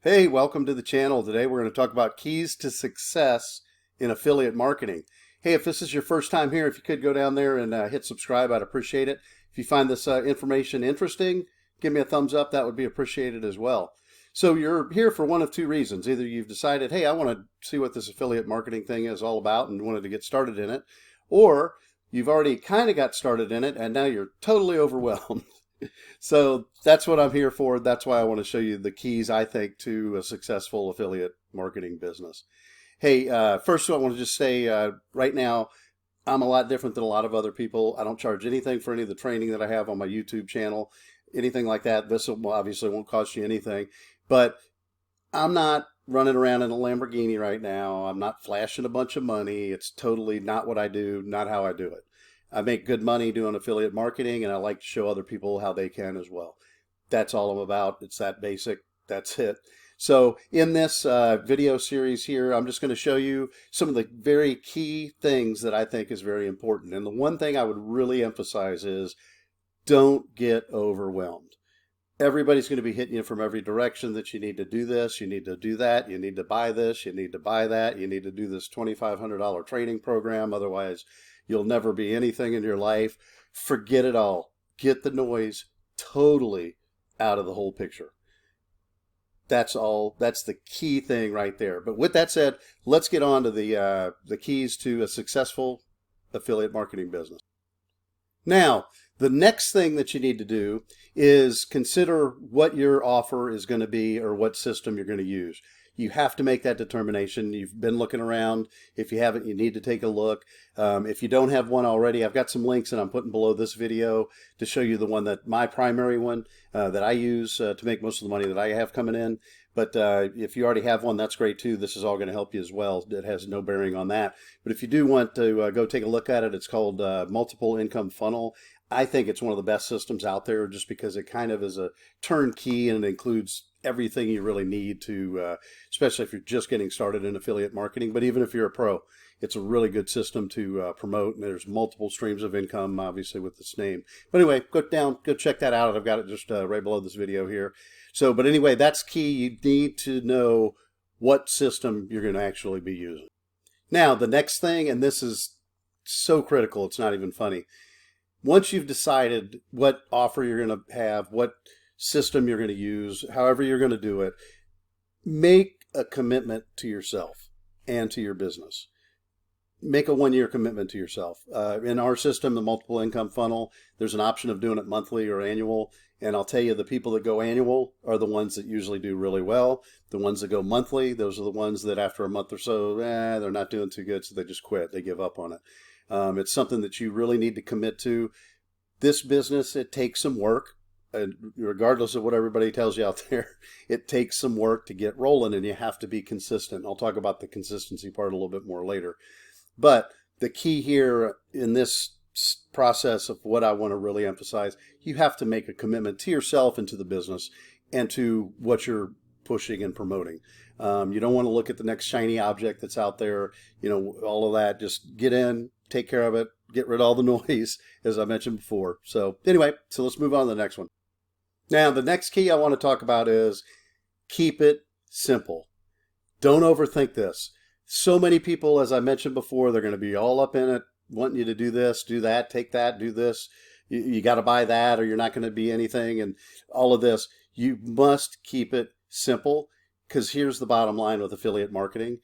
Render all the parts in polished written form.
Hey, welcome to the channel. Today we're going to talk about keys to success in affiliate marketing. Hey, if this is your first time here, if you could go down there and hit subscribe, I'd appreciate it. If you find this information interesting, give me a thumbs up. That would be appreciated as well. So you're here for one of two reasons. Either you've decided, hey, I want to see what this affiliate marketing thing is all about and wanted to get started in it, or you've already kind of got started in it and now you're totally overwhelmed. So that's what I'm here for. That's why I want to show you the keys, I think, to a successful affiliate marketing business. Hey, first of all, I want to just say right now, I'm a lot different than a lot of other people. I don't charge anything for any of the training that I have on my YouTube channel, anything like that. This obviously won't cost you anything, but I'm not running around in a Lamborghini right now. I'm not flashing a bunch of money. It's totally not what I do, not how I do it. I make good money doing affiliate marketing, and I like to show other people how they can as well. That's all I'm about. It's that basic. That's it. So in this video series here, I'm just going to show you some of the very key things that I think is very important. And the one thing I would really emphasize is don't get overwhelmed. Everybody's going to be hitting you from every direction that you need to do this, you need to do that, you need to buy this, you need to buy that, you need to do this $2,500 training program, otherwise you'll never be anything in your life. Forget it all. Get the noise totally out of the whole picture. That's all. That's the key thing right there. But with that said, let's get on to the keys to a successful affiliate marketing business. Now, the next thing that you need to do is consider what your offer is going to be or what system you're going to use. You have to make that determination. You've been looking around. If you haven't, you need to take a look. If you don't have one already, I've got some links that I'm putting below this video to show you the one that my primary one that I use to make most of the money that I have coming in. But if you already have one, that's great too. This is all going to help you as well. It has no bearing on that. But if you do want to go take a look at it, it's called Multiple Income Funnel. I think it's one of the best systems out there just because it kind of is a turnkey and it includes everything you really need to, especially if you're just getting started in affiliate marketing. But even if you're a pro, it's a really good system to promote. And there's multiple streams of income, obviously, with this name. But anyway, go check that out. I've got it just right below this video here. So, but anyway, that's key. You need to know what system you're going to actually be using. Now, the next thing, and this is so critical, it's not even funny. Once you've decided what offer you're going to have, what system you're going to use, however you're going to do it, make a commitment to yourself and to your business. Make a one-year commitment to yourself. In our system, the multiple income funnel, there's an option of doing it monthly or annual. And I'll tell you, the people that go annual are the ones that usually do really well. The ones that go monthly, those are the ones that after a month or so, they're not doing too good, so they just quit. They give up on it. It's something that you really need to commit to. This business, it takes some work. And regardless of what everybody tells you out there, it takes some work to get rolling, and you have to be consistent. I'll talk about the consistency part a little bit more later. But the key here in this process of what I want to really emphasize, you have to make a commitment to yourself and to the business and to what you're pushing and promoting. You don't want to look at the next shiny object that's out there, all of that. Just get in, take care of it, get rid of all the noise, as I mentioned before. So anyway, so let's move on to the next one. Now, the next key I want to talk about is keep it simple. Don't overthink this. So many people, as I mentioned before, they're going to be all up in it, wanting you to do this, do that, take that, do this. You got to buy that or you're not going to be anything and all of this. You must keep it simple because here's the bottom line with affiliate marketing.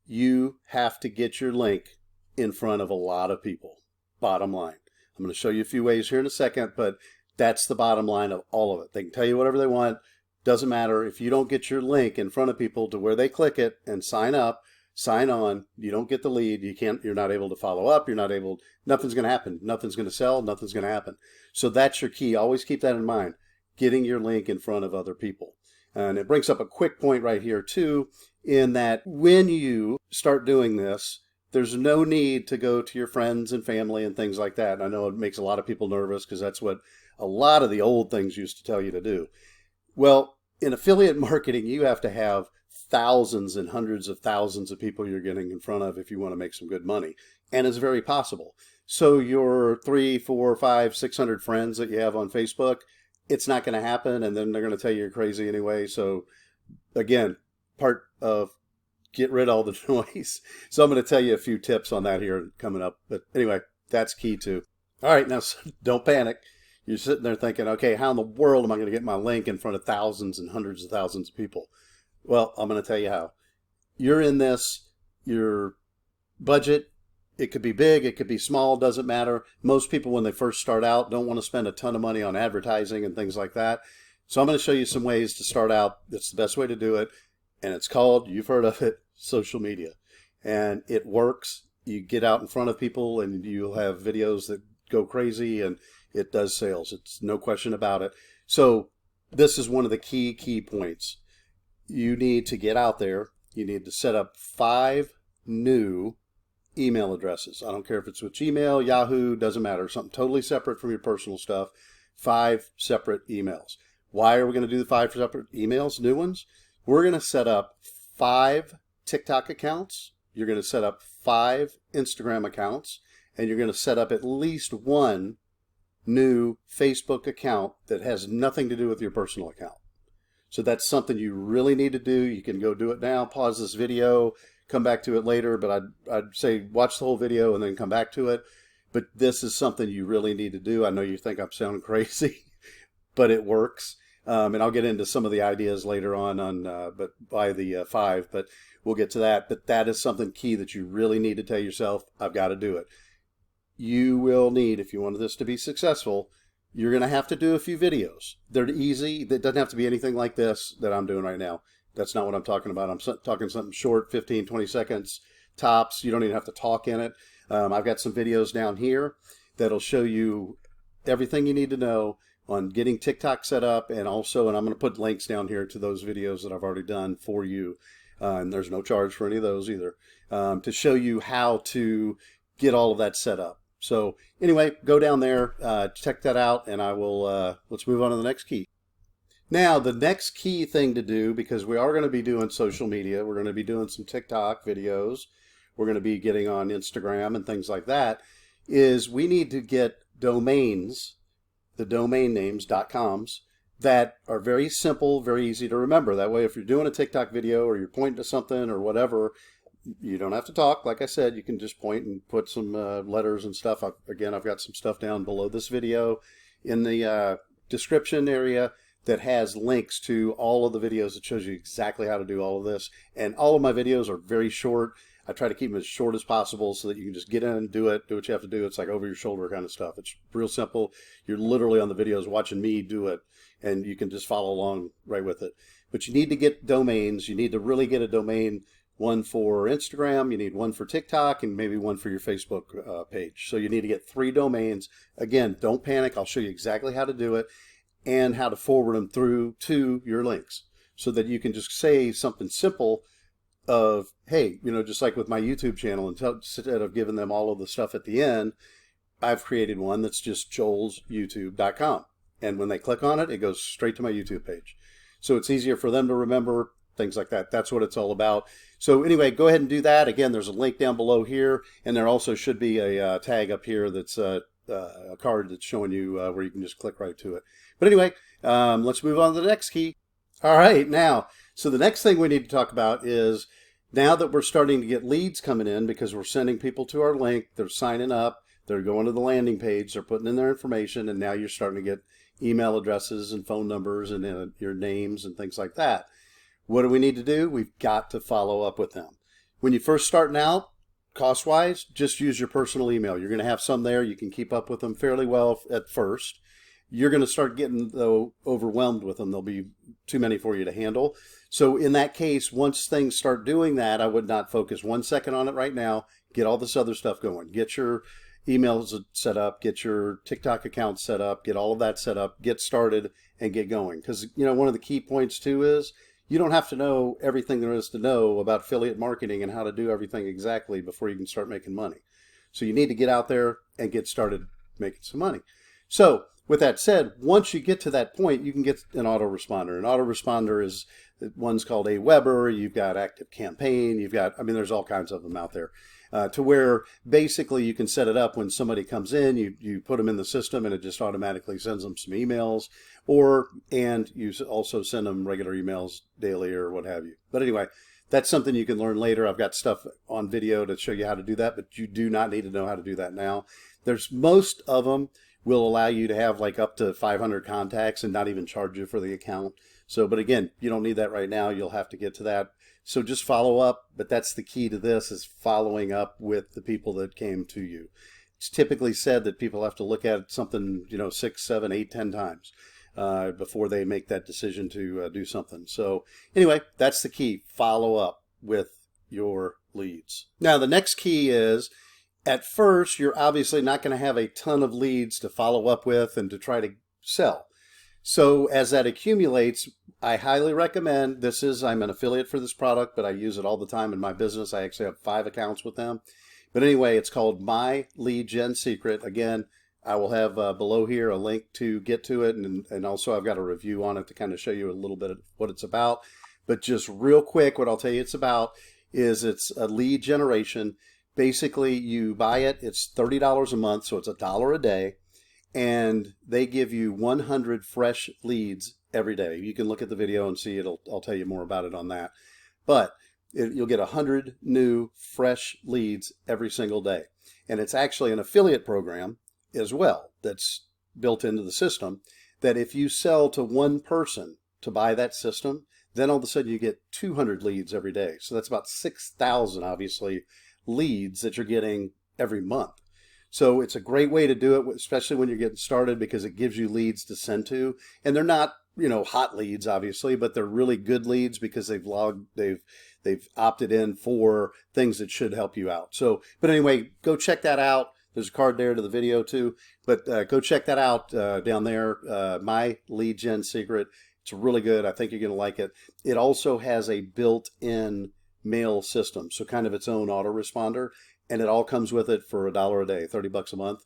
You have to get your link in front of a lot of people. Bottom line. I'm going to show you a few ways here in a second, but that's the bottom line of all of it. They can tell you whatever they want. Doesn't matter. If you don't get your link in front of people to where they click it and sign up, sign on, you don't get the lead, you're not able to follow up, nothing's going to happen. Nothing's going to sell, nothing's going to happen. So that's your key. Always keep that in mind. Getting your link in front of other people. And it brings up a quick point right here too, in that when you start doing this, there's no need to go to your friends and family and things like that. And I know it makes a lot of people nervous because that's what a lot of the old things used to tell you to do. Well, in affiliate marketing, you have to have thousands and hundreds of thousands of people you're getting in front of if you want to make some good money. And it's very possible. So your 300, 400, 500, 600 friends that you have on Facebook, it's not going to happen. And then they're going to tell you you're crazy anyway. So again, part of get rid of all the noise. So I'm going to tell you a few tips on that here coming up. But anyway, that's key too. All right, now don't panic. You're sitting there thinking, okay, how in the world am I going to get my link in front of thousands and hundreds of thousands of people? Well, I'm going to tell you how. You're in this, your budget, it could be big, it could be small, doesn't matter. Most people, when they first start out, don't want to spend a ton of money on advertising and things like that. So I'm going to show you some ways to start out. That's the best way to do it. And it's called, you've heard of it, social media. And it works. You get out in front of people and you'll have videos that go crazy, and it does sales. It's no question about it. So this is one of the key points. You need to get out there. You need to set up 5 new email addresses. I don't care if it's with Gmail, Yahoo, doesn't matter. Something totally separate from your personal stuff. 5 separate emails. Why are we going to do the 5 separate emails, new ones? We're going to set up 5 TikTok accounts. You're going to set up 5 Instagram accounts, and you're going to set up at least 1 new Facebook account that has nothing to do with your personal account. So that's something you really need to do. You can go do it now, pause this video, come back to it later, but I'd say watch the whole video and then come back to it. But this is something you really need to do. I know you think I'm sounding crazy, but it works. And I'll get into some of the ideas later on but by the 5, but we'll get to that. But that is something key that you really need to tell yourself, I've got to do it. You will need, if you want this to be successful, you're going to have to do a few videos. They're easy. That doesn't have to be anything like this that I'm doing right now. That's not what I'm talking about. I'm talking something short, 15, 20 seconds tops. You don't even have to talk in it. I've got some videos down here that'll show you everything you need to know on getting TikTok set up, and I'm going to put links down here to those videos that I've already done for you. And there's no charge for any of those either, to show you how to get all of that set up. So anyway, go down there, check that out, and I will, let's move on to the next key. Now, the next key thing to do, because we are going to be doing social media, we're going to be doing some TikTok videos, we're going to be getting on Instagram and things like that, is we need to get domains, the domain names, .coms, that are very simple, very easy to remember. That way, if you're doing a TikTok video or you're pointing to something or whatever, you don't have to talk. Like I said, you can just point and put some letters and stuff. Again, I've got some stuff down below this video in the description area that has links to all of the videos that shows you exactly how to do all of this. And all of my videos are very short. I try to keep them as short as possible so that you can just get in and do it, do what you have to do. It's like over your shoulder kind of stuff. It's real simple. You're literally on the videos watching me do it, and you can just follow along right with it. But you need to get domains. You need to really get a domain, one for Instagram, you need one for TikTok, and maybe one for your Facebook page. So you need to get 3 domains. Again, don't panic. I'll show you exactly how to do it and how to forward them through to your links so that you can just say something simple of, hey, just like with my YouTube channel, instead of giving them all of the stuff at the end, I've created one that's just joelsyoutube.com. And when they click on it, it goes straight to my YouTube page. So it's easier for them to remember, things like that. That's what it's all about. So anyway, go ahead and do that. Again, there's a link down below here, and there also should be a tag up here that's a card that's showing you where you can just click right to it. But anyway, let's move on to the next key. All right, now, so the next thing we need to talk about is, now that we're starting to get leads coming in because we're sending people to our link, they're signing up, they're going to the landing page, they're putting in their information, and now you're starting to get email addresses and phone numbers and your names and things like that. What do we need to do? We've got to follow up with them. When you're first starting out, cost-wise, just use your personal email. You're going to have some there. You can keep up with them fairly well at first. You're going to start getting, though, overwhelmed with them. There'll be too many for you to handle. So in that case, once things start doing that, I would not focus 1 second on it right now. Get all this other stuff going. Get your emails set up. Get your TikTok account set up. Get all of that set up. Get started and get going. Because, one of the key points, too, is you don't have to know everything there is to know about affiliate marketing and how to do everything exactly before you can start making money. So you need to get out there and get started making some money. So with that said, once you get to that point, you can get an autoresponder. An autoresponder one's called Aweber. You've got ActiveCampaign. You've got, there's all kinds of them out there. to where basically you can set it up when somebody comes in, you put them in the system and it just automatically sends them some emails, and you also send them regular emails daily or what have you. But anyway, that's something you can learn later. I've got stuff on video to show you how to do that, but you do not need to know how to do that now. Most of them will allow you to have like up to 500 contacts and not even charge you for the account. So, but again, you don't need that right now. You'll have to get to that. So just follow up, but that's the key to this, is following up with the people that came to you. It's typically said that people have to look at something, 6, 7, 8, 10 times before they make that decision to do something. So anyway, that's the key. Follow up with your leads. Now, the next key is, at first, you're obviously not going to have a ton of leads to follow up with and to try to sell. So as that accumulates, I highly recommend, I'm an affiliate for this product, but I use it all the time in my business. I actually have 5 accounts with them. But anyway, it's called My Lead Gen Secret. Again, I will have below here a link to get to it. And also I've got a review on it to kind of show you a little bit of what it's about. But just real quick, what I'll tell you it's about is it's a lead generation. Basically, you buy it. It's $30 a month, so it's $1 a day. And they give you 100 fresh leads every day. You can look at the video and see I'll tell you more about it on that. But you'll get 100 new fresh leads every single day. And it's actually an affiliate program as well that's built into the system, that if you sell to one person to buy that system, then all of a sudden you get 200 leads every day. So that's about 6,000, obviously, leads that you're getting every month. So it's a great way to do it, especially when you're getting started, because it gives you leads to send to. And they're not, hot leads, obviously, but they're really good leads because they've opted in for things that should help you out. So, but anyway, go check that out. There's a card there to the video too, but go check that out down there. My Lead Gen Secret. It's really good. I think you're going to like it. It also has a built-in mail system, so kind of its own autoresponder. And it all comes with it for $1 a day, $30 a month.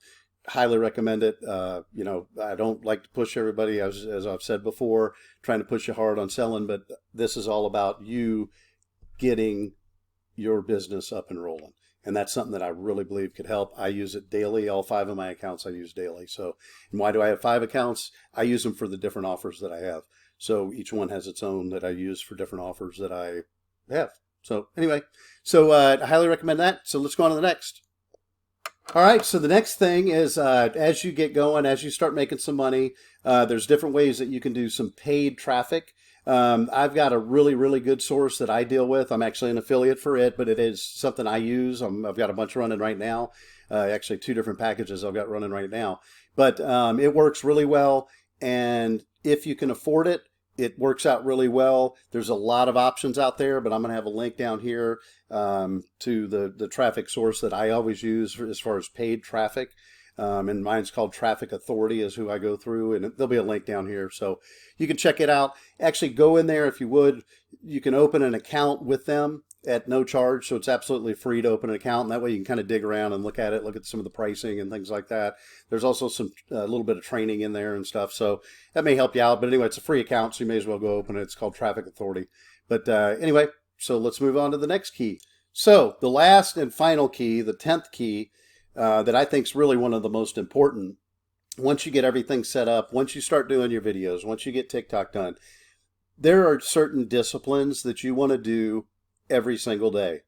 Highly recommend it. I don't like to push everybody, as I've said before, trying to push you hard on selling, but this is all about you getting your business up and rolling. And that's something that I really believe could help. I use it daily. All 5 of my accounts I use daily. So, and why do I have 5 accounts? I use them for the different offers that I have. So each one has its own that I use for different offers that I have. So anyway, I highly recommend that. So let's go on to the next. All right, so the next thing is as you get going, as you start making some money, there's different ways that you can do some paid traffic. I've got a really, really good source that I deal with. I'm actually an affiliate for it, but it is something I use. I've got a bunch running right now. Actually, 2 different packages I've got running right now. But it works really well, and if you can afford it, it works out really well. There's a lot of options out there, but I'm going to have a link down here to the traffic source that I always use as far as paid traffic. And mine's called Traffic Authority is who I go through, and there'll be a link down here. So you can check it out. Actually, go in there if you would. You can open an account with them at no charge, so it's absolutely free to open an account, and that way you can kind of dig around and look at it, look at some of the pricing and things like that. There's also some a little bit of training in there and stuff, so that may help you out. But anyway, it's a free account, so you may as well go open it. It's called Traffic Authority. But anyway, so let's move on to the next key. So the last and final key, the 10th key, that I think is really one of the most important. Once you get everything set up, once you start doing your videos, once you get TikTok done, there are certain disciplines that you want to do every single day.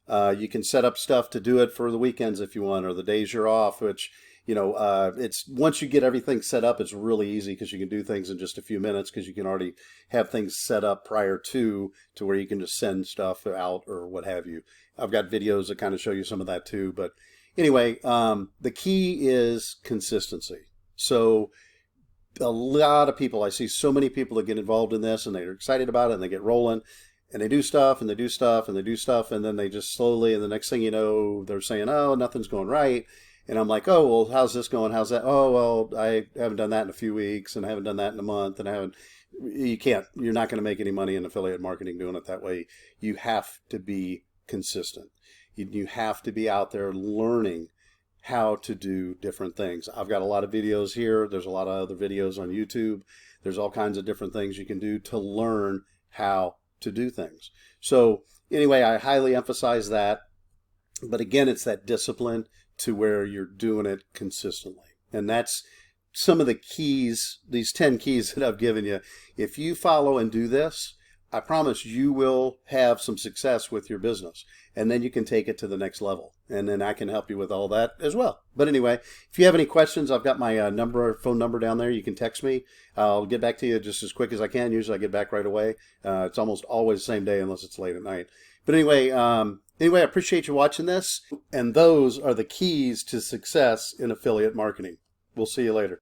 You can set up stuff to do it for the weekends if you want, or the days you're off, which, it's once you get everything set up, it's really easy because you can do things in just a few minutes because you can already have things set up prior to where you can just send stuff out or what have you. I've got videos that kind of show you some of that too. But anyway, the key is consistency. So a lot of people, I see so many people that get involved in this and they're excited about it and they get rolling. And they do stuff and they do stuff and they do stuff, and then they just slowly, and the next thing you know, they're saying, oh, nothing's going right. And I'm like, oh, well, how's this going? How's that? Oh, well, I haven't done that in a few weeks, and I haven't done that in a month, and you're not going to make any money in affiliate marketing doing it that way. You have to be consistent. You have to be out there learning how to do different things. I've got a lot of videos here. There's a lot of other videos on YouTube. There's all kinds of different things you can do to learn how to do things. So anyway, I highly emphasize that. But again, it's that discipline to where you're doing it consistently. And that's some of the keys, these 10 keys that I've given you. If you follow and do this, I promise you will have some success with your business, and then you can take it to the next level. And then I can help you with all that as well. But anyway, if you have any questions, I've got my phone number down there. You can text me. I'll get back to you just as quick as I can. Usually I get back right away. It's almost always the same day unless it's late at night. But anyway, I appreciate you watching this. And those are the keys to success in affiliate marketing. We'll see you later.